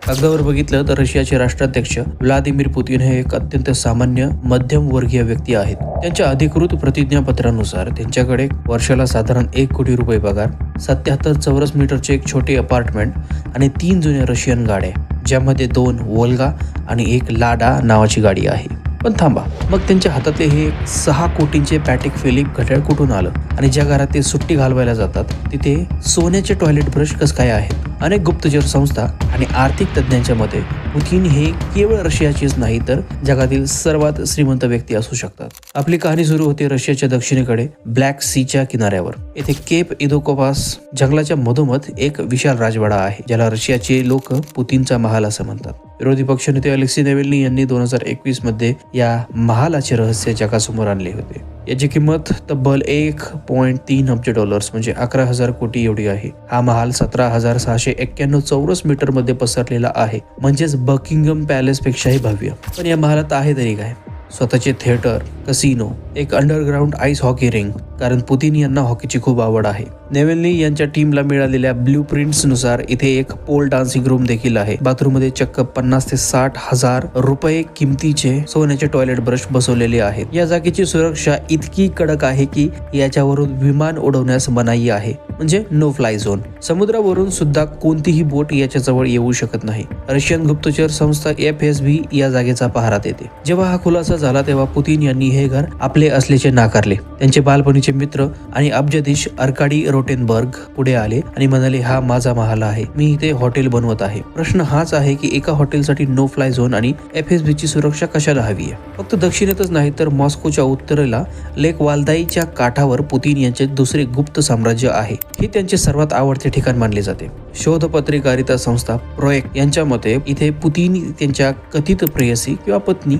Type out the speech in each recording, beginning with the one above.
कागदावर बघितलं तर रशियाचे राष्ट्राध्यक्ष व्लादिमीर पुतीन हे एक अत्यंत सामान्य मध्यमवर्गीय व्यक्ती आहेत. त्यांच्या अधिकृत प्रतिज्ञापत्रानुसार त्यांच्याकडे वर्षाला साधारण 1 कोटी रुपये पगार, 77 चौरस मीटरचे एक छोटे अपार्टमेंट आणि 3 जुन्या रशियन गाड्या, ज्यामध्ये 2 वोल्गा आणि 1 लाडा नावाची गाडी आहे. पण थांबा, मग त्यांच्या हातातले हे 6 कोटींचे पॅटिक फिलिप घड्याळ कुठून आलं? आणि ज्या घरात ते सुट्टी घालवायला जातात तिथे सोन्याचे टॉयलेट ब्रश कसं काय आहेत? अनेक गुप्तचर संस्था आणि आर्थिक तज्ज्ञांच्या मते पुतीन हे केवळ रशियाचेच नाही तर जगातील सर्वात श्रीमंत व्यक्ती असू शकतात. आपली कहाणी सुरू होते रशियाच्या दक्षिणेकडे ब्लॅक सीच्या किनाऱ्यावर. येथे केप इदोकोपास जंगलाच्या मधोमध एक विशाल राजवाडा आहे, ज्याला रशियाचे लोक पुतीनचा महाल असं म्हणतात. विरोधी पक्षनेते अलेक्सी नेवेल्नी यांनी 2021 मध्ये या महालाचे रहस्य जगासमोर आणले होते. याची किंमत तब्बल $1.3 अब्ज म्हणजे 11,000 कोटी एवढी आहे. हा महाल 17,691 चौरस मीटर मध्ये पसरलेला आहे, म्हणजेच बकिंगम पॅलेस पेक्षाही भव्य. पण या महालात आहे तरी काय? स्वतःचे थिएटर, कसिनो, एक अंडरग्राऊंड आईस हॉकी रिंग, कारण पुतीन यांना हॉकीची खूप आवड आहे. नेवेल्नी यांच्या टीमला मिळालेल्या ब्ल्यू प्रिंट्स नुसार इथे एक पोल डान्सिंग रूम देखील आहे. बाथरूम मध्ये चक्क 50 ते 60 हजार रुपये किमतीचे सोन्याचे टॉयलेट ब्रश बसवलेले आहेत. या जागेची सुरक्षा इतकी कडक आहे की याच्यावरून विमान उडवण्यास मनाई आहे, म्हणजे नो फ्लाय झोन. समुद्रावरून सुद्धा कोणतीही बोट याच्या जवळ येऊ शकत नाही. रशियन गुप्तचर संस्था FSB या जागेचा पहारा देते. जेव्हा हा खुलासा झाला तेव्हा पुतीन यांनी हे घर आपले असल्याचे नाकारले. त्यांचे बालपणीचे मित्र आणि अब्जाधीश अर्काडी रोटेनबर्ग पुढे आले आणि म्हणाले, हा माझा महाल आहे, मी इथे हॉटेल बनवत आहे. प्रश्न हाच आहे की एका हॉटेलसाठी नो फ्लाय झोन आणि FSB ची सुरक्षा कशाला हवी आहे? फक्त दक्षिणेतच नाही तर मॉस्कोच्या उत्तरेला लेक वालदाईच्या काठावर पुतीन यांचे दुसरे गुप्त साम्राज्य आहे. हे त्यांचे सर्वात आवडते ठिकाण मानले जाते. शोध पत्रकारिता संस्था प्रोएक्ट यांच्या मते इथे पुतीन त्यांच्या कथित प्रेयसी किंवा पत्नी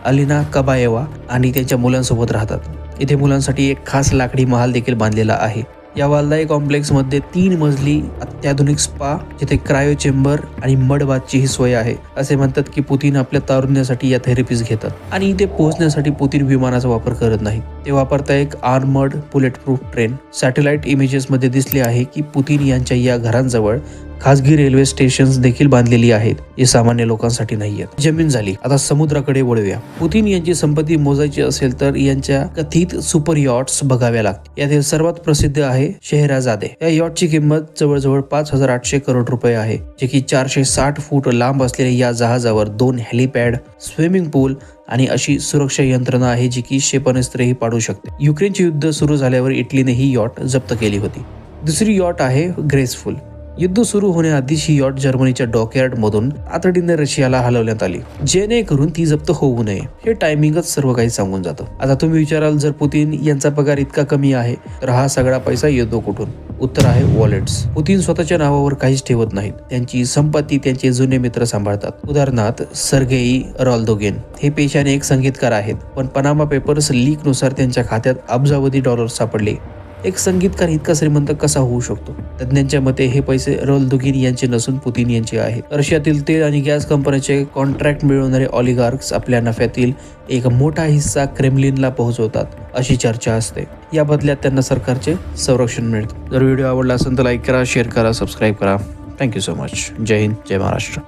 अलिना कबायेवा आणि त्यांच्या मुलांसोबत राहतात. इथे मुलांसाठी एक खास लाकडी महाल देखील बांधलेला आहे. या वालदाई कॉम्प्लेक्स मध्ये 3 मजली अत्याधुनिक स्पा, जिथे क्रायो चेंबर आणि मड बाथची ही सोय आहे. असे म्हणतात की पुतीन आपल्या तारुण्यासाठी या थेरपीज घेतात आणि इथे पोहोचण्यासाठी पुतीन विमानाचा वापर करत नाही. ते वापरता एक armoured bullet proof train. Satellite images मध्ये दिसले आहे की पुतीन यांच्या या घरांजवळ खासगी रेल्वे स्टेशन्स देखील बांधलेली आहेत, जे सामान्य लोकांसाठी नाही आहेत. जमीन झाली, आता समुद्राकडे वळूया. पुतीन यांची संपत्ती मोजायची असेल तर यांच्या कथित सुपर यॉट्स बघाव्या लागतील. यातील सर्वात प्रसिद्ध आहे शेहराजादे. या यॉटची किंमत जवळजवळ 5,800 करोड रुपये आहे, जे की 460 फूट लांब असलेल्या या जहाजावर 2 हेलिपॅड, स्विमिंग पूल आणि अशी सुरक्षा यंत्रणा आहे जी की क्षेपणास्त्रेही पाडू शकते. युक्रेनचे युद्ध सुरू झाल्यावर इटलीने ही यॉट जप्त केली होती. दुसरी यॉट आहे ग्रेसफुल. युद्ध सुरू होण्याआधीच ही यॉट जर्मनीच्या डॉकयार्ड मधून तातडीने रशियाला हलवण्यात आली, जेणेकरून ती जप्त होऊ नये. हे टायमिंगच सर्व काही सांगून जातं. आता तुम्ही विचाराल, जर पुतीन यांचा पगार इतका कमी आहे तर हा सगळा पैसा येतो कुठून? उत्तर आहे वॉलेट्स. पुतीन स्वतःच्या नावावर काहीच ठेवत नाहीत. त्यांची संपत्ती त्यांचे जुने मित्र सांभाळतात. उदाहरणार्थ सर्गेई रॉल्दोगेन हे पेशाने एक संगीतकार आहेत, पण पनामा पेपर्स लीक नुसार त्यांच्या खात्यात अब्जावधी डॉलर्स सापडले. एक संगीतकार इतका श्रीमंत कसा होऊ शकतो? तज्ञांच्या मते हे पैसे रॉल्दोगिन यांचे नसून पुतीन यांचे आहेत. रशियातील तेल आणि गॅस कंपन्यांचे कॉन्ट्रॅक्ट मिळवणारे ऑलिगार्क्स आपल्या नफ्यातील एक मोठा हिस्सा क्रेमलिनला पोहोचवतात, अशी चर्चा असते. या बदल्यात त्यांना सरकारचे संरक्षण मिळते. जर व्हिडिओ आवडला असेल तर लाईक करा, शेअर करा, सबस्क्राईब करा. Thank you so much. जय हिंद, जय महाराष्ट्र.